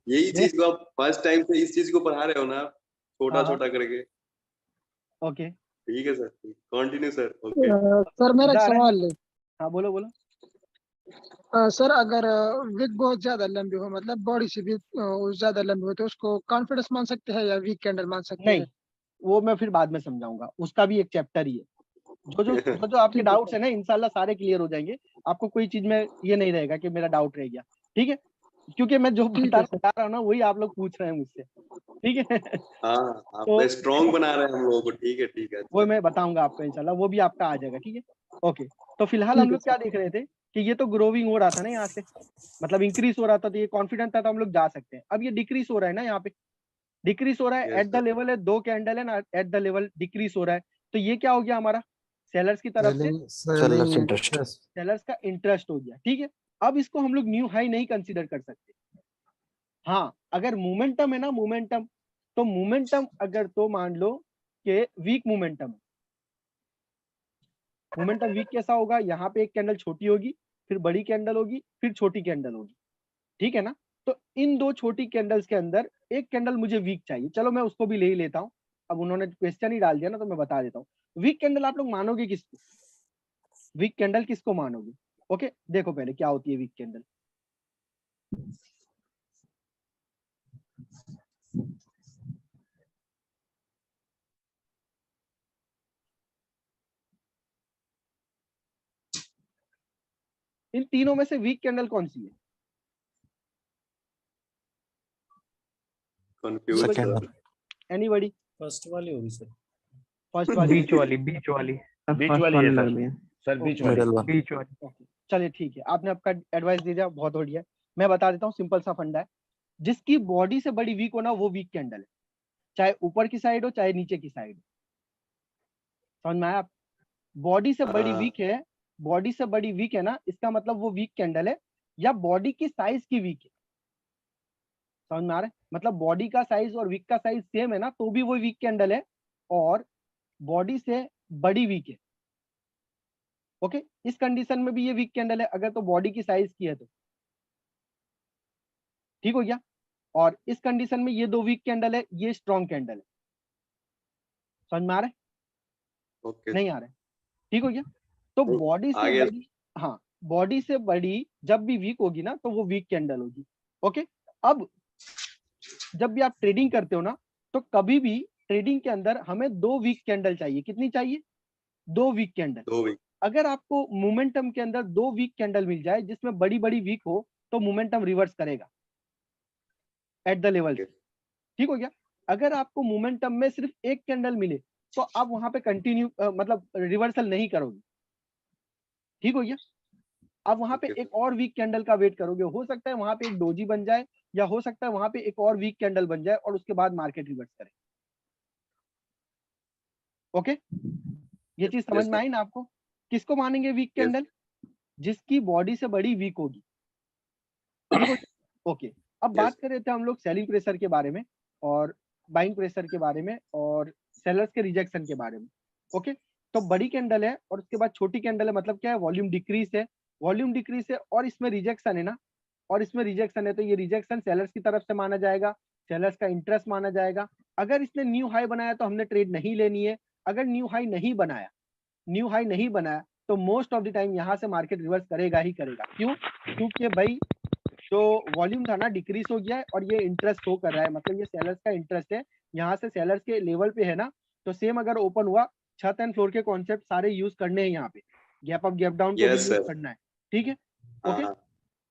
[SPEAKER 3] यही चीज को आप फर्स्ट टाइम से इस चीज को पढ़ा रहे हो ना, छोटा
[SPEAKER 1] हाँ,
[SPEAKER 3] छोटा करके।
[SPEAKER 1] ओके
[SPEAKER 3] ठीक है sir, continue sir. Okay
[SPEAKER 8] sir मेरा एक
[SPEAKER 1] समझा रहा है?
[SPEAKER 8] सवाल है।
[SPEAKER 1] हाँ बोलो।
[SPEAKER 8] सर अगर विक बहुत ज्यादा लंबी हो, मतलब बॉडी से भी ज्यादा लंबी हो, तो उसको कॉन्फिडेंस मान सकते हैं या वीक कैंडल मान सकते
[SPEAKER 1] नहीं,
[SPEAKER 8] हैं?
[SPEAKER 1] वो मैं फिर बाद में समझाऊंगा, उसका भी एक चैप्टर ही है। जो आपके
[SPEAKER 8] ठीक है
[SPEAKER 1] डाउट्स है ना इंशाल्लाह सारे क्लियर हो जाएंगे। आपको कोई चीज में ये नहीं रहेगा कि मेरा डाउट रह गया, ठीक है। क्योंकि मैं जो
[SPEAKER 8] ठीक है सर।
[SPEAKER 1] बता रहा हूँ ना वही आप लोग पूछ रहे हैं मुझसे, ठीक है।
[SPEAKER 3] हाँ, आप
[SPEAKER 1] तो
[SPEAKER 3] स्ट्रॉन्ग बना रहे हैं हम लोगों को। ठीक है
[SPEAKER 1] वो मैं बताऊंगा आपको इंशाल्लाह, वो भी आपका आ जाएगा, ठीक है। ओके, तो फिलहाल हम
[SPEAKER 8] ठीक है
[SPEAKER 1] लोग क्या देख रहे थे कि ये तो ग्रोविंग हो रहा था ना यहाँ से, मतलब इंक्रीज हो रहा था, तो ये कॉन्फिडेंट था तो हम लोग जा सकते हैं। अब ये डिक्रीज हो रहा है ना, यहाँ पे डिक्रीज हो रहा है
[SPEAKER 3] Yes,
[SPEAKER 1] एट द लेवल है 2 कैंडल है ना, एट द लेवल डिक्रीज हो रहा है। तो ये क्या हो गया हमारा, सेलर्स की तरफ से
[SPEAKER 7] सेलर्स इंटरेस्ट।
[SPEAKER 1] सेलर्स का इंटरेस्ट हो गया, ठीक है। अब इसको हम लोग न्यू हाई नहीं कंसीडर कर सकते। हाँ, अगर मोमेंटम है ना, मोमेंटम, तो मोमेंटम अगर तो मान लो कि वीक मोमेंटम है। मोमेंटम वीक कैसा होगा, यहाँ पे एक कैंडल छोटी होगी, फिर बड़ी कैंडल होगी, फिर छोटी कैंडल होगी, ठीक है ना। तो इन 2 छोटी कैंडल्स के अंदर एक कैंडल मुझे वीक चाहिए, चलो मैं उसको भी ले ही लेता हूँ। अब उन्होंने क्वेश्चन ही डाल दिया ना तो मैं बता देता हूँ। वीक कैंडल आप लोग मानोगे किसको, वीक कैंडल किसको मानोगे? ओके, देखो पहले क्या होती है वीक कैंडल। इन तीनों में से वीक कैंडल कौन सी है?
[SPEAKER 3] Confuse
[SPEAKER 7] second
[SPEAKER 3] sir.
[SPEAKER 1] Anybody?
[SPEAKER 4] First वाली होगी सर।
[SPEAKER 1] फर्स्ट वाली?
[SPEAKER 6] बीच वाली
[SPEAKER 2] बीच वाली है सर, बीच वाली।
[SPEAKER 7] Middle one.
[SPEAKER 6] बीच वाली।
[SPEAKER 1] ओके, चलिए ठीक है, आपने आपका एडवाइस दे दिया, बहुत बढ़िया। मैं बता देता हूँ, सिंपल सा फंडा है। जिसकी बॉडी से बड़ी वीक हो ना वो वीक कैंडल है, चाहे ऊपर की साइड हो चाहे नीचे की साइड हो। समझ में आया आप? बॉडी से बड़ी
[SPEAKER 3] हाँ।
[SPEAKER 1] वीक है, बॉडी से बड़ी वीक है ना, इसका मतलब वो वीक कैंडल है, या बॉडी की साइज की वीक है। समझ में आ रहा है? मतलब बॉडी का साइज और वीक का साइज सेम है ना तो भी वो वीक कैंडल है, और बॉडी से बड़ी वीक है। ओके, इस कंडीशन में भी ये वीक कैंडल है अगर तो बॉडी की साइज की है तो, ठीक हो गया। और इस कंडीशन में ये 2 वीक कैंडल है, ये स्ट्रॉन्ग कैंडल है। समझ में आ रहा है?
[SPEAKER 3] ओके
[SPEAKER 1] नहीं आ रहा है? ठीक हो गया। तो बॉडी से
[SPEAKER 3] आगे
[SPEAKER 1] बड़ी, हाँ, बॉडी से बड़ी जब भी वीक होगी ना तो वो वीक कैंडल होगी। ओके, अब जब भी आप ट्रेडिंग करते हो ना तो कभी भी ट्रेडिंग के अंदर हमें 2 वीक कैंडल चाहिए। कितनी चाहिए? 2 वीक कैंडल।
[SPEAKER 3] 2 वीक।
[SPEAKER 1] अगर आपको मोमेंटम के अंदर 2 वीक कैंडल मिल जाए जिसमें बड़ी बड़ी वीक हो तो मोमेंटम रिवर्स करेगा एट द लेवल, ठीक हो गया। अगर आपको मोमेंटम में सिर्फ एक कैंडल मिले तो आप वहां पे कंटिन्यू मतलब रिवर्सल नहीं करोगे, ठीक हो गया। आप वहां पे एक और वीक कैंडल का वेट करोगे, हो सकता है वहां पे एक डोजी बन जाए, या हो सकता है वहां पे एक और वीक कैंडल बन जाए और उसके बाद मार्केट रिवर्स करे। ओके, ये चीज समझ में आई ना आपको? किसको मानेंगे वीक कैंडल? जिसकी बॉडी से बड़ी वीक होगी, ठीक हो? ओके, अब बात कर रहे थे हम लोग सेलिंग प्रेशर के बारे में और बाइंग प्रेशर के बारे में और सेलर्स के रिजेक्शन के बारे में। ओके, तो बड़ी कैंडल है और उसके बाद छोटी कैंडल है, मतलब क्या है, वॉल्यूम डिक्रीज है, वॉल्यूम डिक्रीज है और इसमें रिजेक्शन है ना, और इसमें रिजेक्शन है तो ये रिजेक्शन सेलर्स की तरफ से माना जाएगा, सेलर्स का इंटरेस्ट माना जाएगा। अगर इसने न्यू हाई बनाया तो हमने ट्रेड नहीं लेनी है। अगर न्यू हाई नहीं बनाया तो मोस्ट ऑफ द टाइम यहाँ से मार्केट रिवर्स करेगा ही करेगा। क्यों? क्योंकि भाई जो वॉल्यूम था ना डिक्रीज हो गया है और ये इंटरेस्ट शो कर रहा है, मतलब ये सेलर्स का इंटरेस्ट है। यहाँ से सेलर्स के लेवल पे है ना, तो सेम अगर ओपन हुआ, छत एंड फ्लोर के कॉन्सेप्ट सारे यूज करने हैं यहाँ पे, गैप अप गैप डाउन को भी यूज करना है, ठीक है। ओके,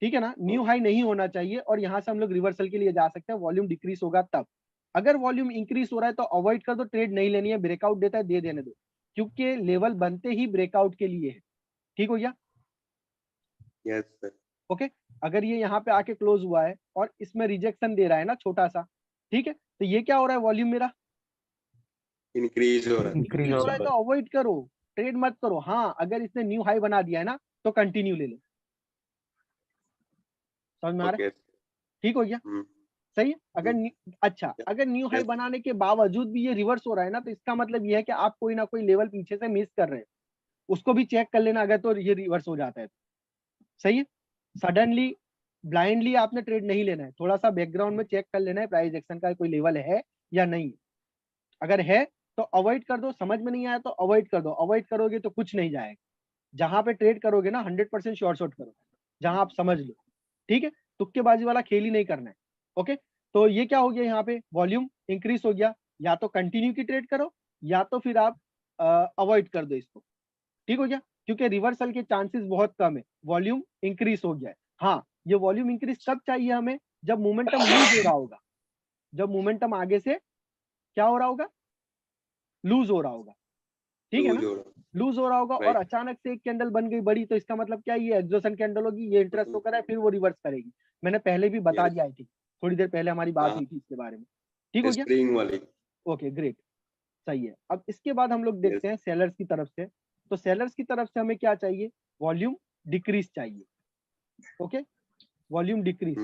[SPEAKER 1] ठीक है ना, न्यू हाई नहीं होना चाहिए और यहाँ से हम लोग रिवर्सल के लिए जा सकते हैं, वॉल्यूम डिक्रीज होगा तब। अगर वॉल्यूम इंक्रीज हो रहा है तो अवॉइड कर दो, ट्रेड नहीं लेनी है, ब्रेकआउट देता है दे देने दो, क्योंकि लेवल बनते ही ब्रेकआउट के लिए है। ठीक हो गया?
[SPEAKER 3] Yes sir.
[SPEAKER 1] ओके, अगर ये यहाँ पे आके क्लोज हुआ है और इसमें रिजेक्शन दे रहा है ना छोटा सा, ठीक है, तो ये क्या हो रहा है, वॉल्यूम मेरा
[SPEAKER 3] इंक्रीज हो रहा है।
[SPEAKER 6] इंक्रीज
[SPEAKER 1] हो
[SPEAKER 6] हो
[SPEAKER 1] रहा है,
[SPEAKER 6] रहा
[SPEAKER 1] तो अवॉइड करो, ट्रेड मत करो। हाँ, अगर इसने न्यू हाई बना दिया है ना तो कंटिन्यू ले लो। समझ में आ रहा है?
[SPEAKER 3] ओके।
[SPEAKER 1] ठीक हो गया? सही है। अगर अच्छा, अगर न्यू हाई बनाने के बावजूद भी ये रिवर्स हो रहा है ना, तो इसका मतलब ये है कि आप कोई ना कोई लेवल पीछे से मिस कर रहे हैं, उसको भी चेक कर लेना अगर तो ये रिवर्स हो जाता है। सही है। सडनली ब्लाइंडली आपने ट्रेड नहीं लेना है, थोड़ा सा बैकग्राउंड में चेक कर लेना है प्राइस एक्शन का कोई लेवल है या नहीं। अगर है तो अवॉइड कर दो, समझ में नहीं आया तो अवॉइड कर दो। अवॉइड करोगे तो कुछ नहीं जाएगा। जहां पे ट्रेड करोगे ना 100% शॉर्ट शॉर्ट करो, जहां आप समझ लो। ठीक है, तुक्केबाजी वाला खेल ही नहीं करना है। ओके, तो ये क्या हो गया, यहाँ पे वॉल्यूम इंक्रीज हो गया, या तो कंटिन्यू की ट्रेड करो या तो फिर आप अवॉइड कर दो इसको। ठीक हो गया? क्योंकि रिवर्सल के चांसेस बहुत कम है, वॉल्यूम इंक्रीज हो गया है। हाँ, ये वॉल्यूम इंक्रीज कब चाहिए हमें, जब मोमेंटम लूज हो रहा होगा, जब मोमेंटम आगे से क्या हो रहा होगा, लूज हो रहा होगा। ठीक है ना, लूज हो रहा होगा और अचानक से एक कैंडल बन गई बड़ी, तो इसका मतलब क्या है, ये एग्जॉशन कैंडल होगी, ये इंटरेस्ट शो कर रहा है, फिर वो रिवर्स करेगी। मैंने पहले भी बता दिया थी, थोड़ी देर पहले हमारी बात हुई थी इसके बारे में। ठीक हो गया?
[SPEAKER 3] स्प्रिंग वाली।
[SPEAKER 1] ओके, ग्रेट, सही है। अब इसके बाद हम लोग देखते हैं सेलर्स की तरफ से। तो सेलर्स की तरफ से हमें क्या चाहिए, वॉल्यूम डिक्रीज चाहिए। Okay, volume decrease,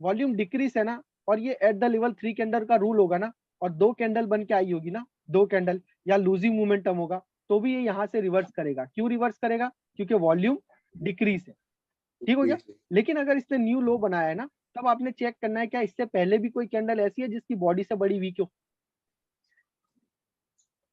[SPEAKER 1] volume decrease है ना, और ये एट द लेवल 3 कैंडल का रूल होगा ना, और 2 कैंडल बन के आई होगी ना, 2 कैंडल या लूजिंग मोमेंटम होगा, तो भी ये यहाँ से रिवर्स करेगा। क्यों रिवर्स करेगा? क्योंकि वॉल्यूम डिक्रीज है। ठीक हो गया? लेकिन अगर इसने न्यू लो बनाया है ना, तब आपने चेक करना है क्या इससे पहले भी कोई कैंडल ऐसी है जिसकी बॉडी से बड़ी वीक हो।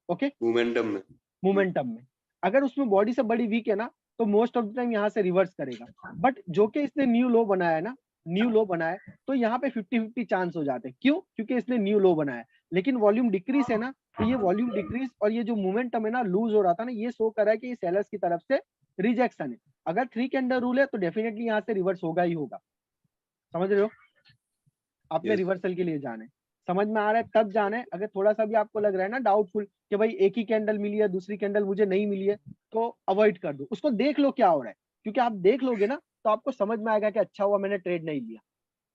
[SPEAKER 1] ओके, मोमेंटम में अगर उसमें बॉडी से बड़ी वीक है ना, तो मोस्ट ऑफ द टाइम यहाँ से रिवर्स करेगा। बट जो कि इसने न्यू लो बनाया है ना, न्यू लो बनाया है, तो यहाँ पे 50-50 चांस हो जाते हैं। क्यों? क्योंकि इसने न्यू लो बनाया है। लेकिन वॉल्यूम डिक्रीज है ना, तो ये वॉल्यूम डिक्रीज और ये जो मोमेंटम है ना लूज हो रहा था ना, ये शो कर रहा है कि ये सेलर्स की तरफ से रिजेक्शन है। अगर 3 कैंडल रूल है तो डेफिनेटली यहाँ से रिवर्स होगा ही होगा। समझ रहे हो? आपने रिवर्सल के लिए जाना है, समझ में आ रहा है, तब जाना है। अगर थोड़ा सा भी आपको लग रहा है ना डाउटफुल कि भाई एक ही कैंडल मिली है, दूसरी कैंडल मुझे नहीं मिली है, तो अवॉइड कर दो, उसको देख लो क्या हो रहा है। क्योंकि आप देख लोगे ना तो आपको समझ में आएगा कि अच्छा हुआ मैंने ट्रेड नहीं लिया,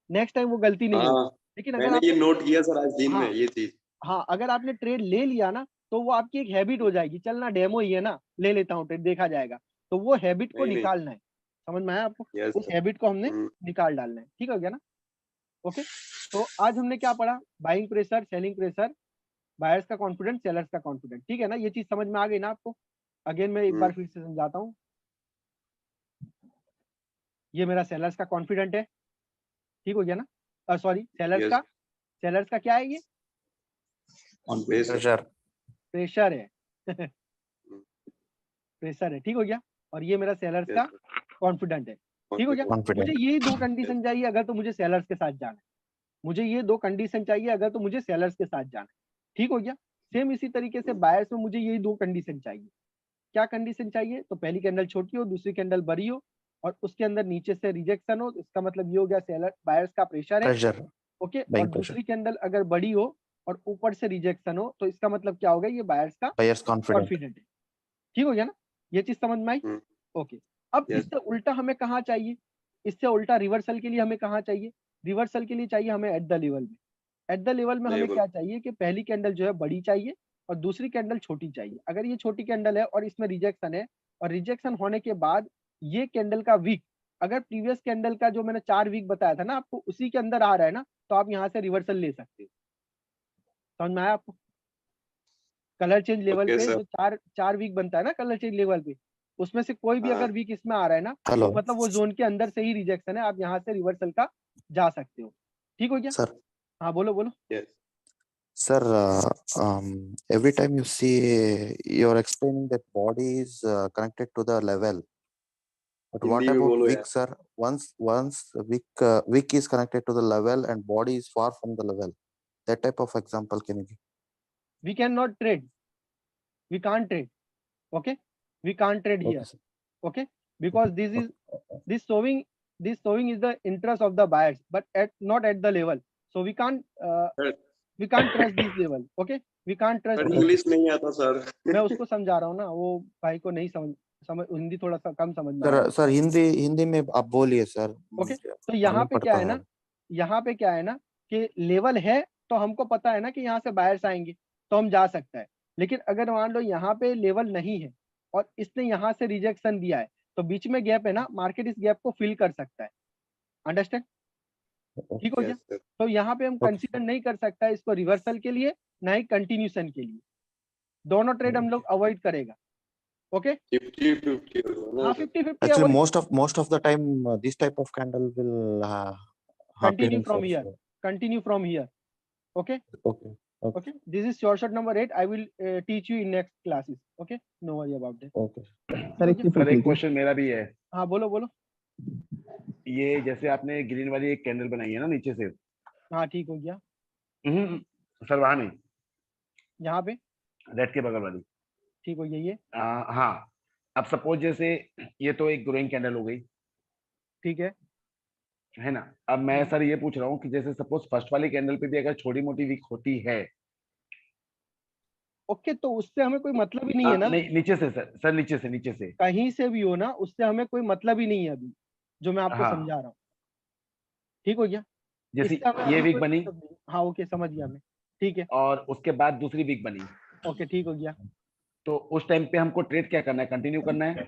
[SPEAKER 1] नेक्स्ट टाइम वो गलती नहीं होगी। लेकिन अगर
[SPEAKER 3] मैंने ये नोट किया सर आज दिन में ये चीज।
[SPEAKER 1] हाँ, अगर आपने ट्रेड ले लिया ना तो वो आपकी एक हैबिट हो जाएगी, चलना डेमो ही है ना, ले लेता हूँ ट्रेड, देखा जाएगा। तो वो हैबिट को निकालना है। समझ में आया आपको? उस हैबिट को हमने निकाल डालना है। ठीक हो गया ना? ओके, तो आज हमने क्या पढ़ा, buying pressure, selling pressure, buyers का कॉन्फिडेंस, सेलर्स का कॉन्फिडेंस। ठीक है ना, ये चीज समझ में आ गई ना आपको? अगेन मैं एक बार फिर से समझाता हूँ। ये मेरा सेलर्स का कॉन्फिडेंट है। ठीक हो गया ना? सॉरी, सेलर्स का क्या है, ये प्रेशर है। प्रेशर है। ठीक हो गया? और ये मेरा सेलर्स का कॉन्फिडेंट है। ठीक हो गया? मुझे यही 2 कंडीशन चाहिए अगर तो मुझे सेलर्स के साथ जाना है। मुझे ये 2 कंडीशन चाहिए अगर तो मुझे सेलर्स के साथ जाना है। ठीक हो गया? सेम इसी तरीके से बायर्स में मुझे यही 2 कंडीशन चाहिए। क्या कंडीशन चाहिए? तो पहली कैंडल छोटी हो, दूसरी कैंडल बड़ी हो, और उसके अंदर नीचे से रिजेक्शन हो, तो इसका मतलब ये हो गया सेलर बायर्स का प्रेशर है। ओके, और दूसरी कैंडल अगर बड़ी हो और ऊपर से रिजेक्शन हो, तो इसका मतलब क्या होगा, ये बायर्स का कॉन्फिडेंट है। ठीक हो गया ना? ये चीज समझ में आई? ओके, अब इससे उल्टा हमें कहाँ चाहिए, इससे उल्टा रिवर्सल के लिए हमें कहाँ चाहिए, रिवर्सल के लिए चाहिए हमें एट द लेवल में। एट द लेवल में हमें क्या चाहिए कि पहली कैंडल जो है बड़ी चाहिए और दूसरी कैंडल छोटी चाहिए। अगर ये छोटी कैंडल है और इसमें रिजेक्शन है, और रिजेक्शन होने के बाद ये कैंडल का वीक अगर प्रीवियस कैंडल का जो मैंने 4 वीक बताया था ना आपको, उसी के अंदर आ रहा है ना, तो आप यहाँ से रिवर्सल ले सकते हो। समझ में आया आपको? कलर चेंज लेवल पे जो चार वीक बनता है ना कलर चेंज लेवल पे, उसमें से कोई भी अगर वीक इसमें आ रहा है ना, तो मतलब वो जोन के अंदर से ही रिजेक्शन है, आप यहाँ से रिवर्सल का जा सकते हो। ठीक हो गया
[SPEAKER 7] सर?
[SPEAKER 1] हाँ, बोलो बोलो।
[SPEAKER 7] Sir, every time you see you're explaining that body is connected to the level, but what about wick, sir? Once wick is connected to the level and body is far from the level, that type of example can you give?
[SPEAKER 1] We cannot trade, we can't trade. Okay, we can't trade here. Okay, because this showing is the interest of the buyers, but not at the level. So we can't trust this level. Okay, we can't trust.
[SPEAKER 3] English नहीं आता sir.
[SPEAKER 1] मैं उसको समझा रहा हूँ ना, वो भाई को नहीं समझ हिंदी थोड़ा सा कम समझ में आ रहा है।
[SPEAKER 7] सर हिंदी में आप बोलिए सर।
[SPEAKER 1] ओके, तो यहाँ पे क्या है ना, यहाँ पे क्या है ना कि लेवल है तो हमको पता है ना कि यहाँ से बायर्स आएंगे तो हम जा सकते हैं। लेकिन अगर मान लो यहाँ पे लेवल नहीं है और इसने यहाँ से रिजेक्शन दिया है तो बीच में गैप है ना, मार्केट इस गैप को फिल कर सकता है। अंडरस्टैंड? ठीक हो गया? तो यहाँ पे हम कंसीडर नहीं कर सकता है इसको रिवर्सल के लिए, ना ही कंटिन्यूशन के लिए। दोनों ट्रेड हम लोग अवॉइड करेगा। ओके,
[SPEAKER 3] 50-50
[SPEAKER 1] हाँ 50-50
[SPEAKER 7] Actually, most of the time, this type of candle will
[SPEAKER 1] continue from here. Continue from here. Okay. Okay. This is short number 8. I will teach you in next classes. Okay. No worry about that.
[SPEAKER 7] Okay.
[SPEAKER 2] Sir एक question मेरा भी है।
[SPEAKER 1] हाँ बोलो।
[SPEAKER 2] ये जैसे आपने green वाली एक कैंडल बनाई है ना नीचे से।
[SPEAKER 1] हाँ ठीक हो गया।
[SPEAKER 2] सर वहाँ नहीं,
[SPEAKER 1] यहाँ पे
[SPEAKER 2] रेड के बगल वाली
[SPEAKER 1] ठीक हो गया ये।
[SPEAKER 2] हाँ, अब सपोज जैसे ये तो एक ग्रोइंग कैंडल हो गई,
[SPEAKER 1] ठीक
[SPEAKER 2] है ना। अब मैं सर ये पूछ रहा हूँ कि जैसे सपोज फर्स्ट वाली कैंडल पे भी अगर छोटी मोटी वीक होती है,
[SPEAKER 1] ओके, तो उससे हमें कोई मतलब ही नहीं है ना।
[SPEAKER 2] नहीं, नीचे से सर नीचे से
[SPEAKER 1] कहीं से भी हो ना, उससे हमें कोई मतलब ही नहीं है अभी, जो मैं आपको समझा रहा हूँ। ठीक हो गया?
[SPEAKER 2] जैसे ये वीक बनी,
[SPEAKER 1] हाँ ओके, समझ गया मैं। ठीक है,
[SPEAKER 2] और उसके बाद दूसरी वीक बनी,
[SPEAKER 1] ओके ठीक हो गया।
[SPEAKER 2] तो उस टाइम पे हमको ट्रेड क्या करना है, कंटिन्यू करना है?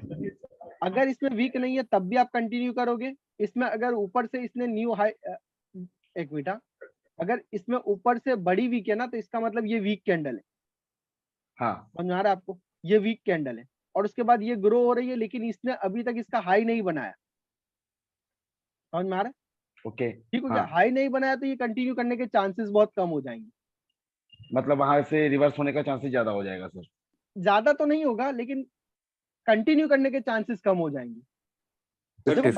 [SPEAKER 1] अगर इसमें वीक नहीं है तब भी आप कंटिन्यू करोगे। इसमें अगर ऊपर से इसने न्यू हाई, एक मिनट, अगर इसमें ऊपर से बड़ी वीक है ना तो इसका मतलब ये वीक कैंडल है।
[SPEAKER 2] हाँ,
[SPEAKER 1] समझ में आ रहा है आपको? ये वीक कैंडल है और उसके बाद ये ग्रो हो रही है, लेकिन इसने अभी तक इसका हाई नहीं बनाया। समझ में आ रहा है?
[SPEAKER 2] ओके,
[SPEAKER 1] ठीक हो गया? हाई नहीं बनाया तो ये कंटिन्यू करने के चांसेस बहुत कम हो जाएंगे।
[SPEAKER 2] मतलब वहां से रिवर्स होने का चांसेस ज्यादा हो जाएगा सर?
[SPEAKER 1] ज्यादा तो नहीं होगा, लेकिन कंटिन्यू करने के चांसेस कम हो जाएंगे। देखो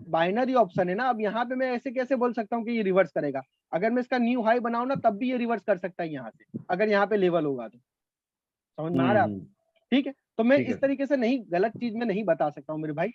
[SPEAKER 1] बाइनरी ऑप्शन है ना। अब यहाँ पे मैं ऐसे कैसे बोल सकता हूँ कि ये रिवर्स करेगा? अगर मैं इसका न्यू हाई बनाऊं ना तब भी ये रिवर्स कर सकता है यहाँ से, अगर यहाँ पे लेवल होगा तो। समझ में आ रहा है आपको? ठीक है, तो मैं इस तरीके से नहीं, गलत चीज में नहीं बता सकता हूँ मेरे भाई।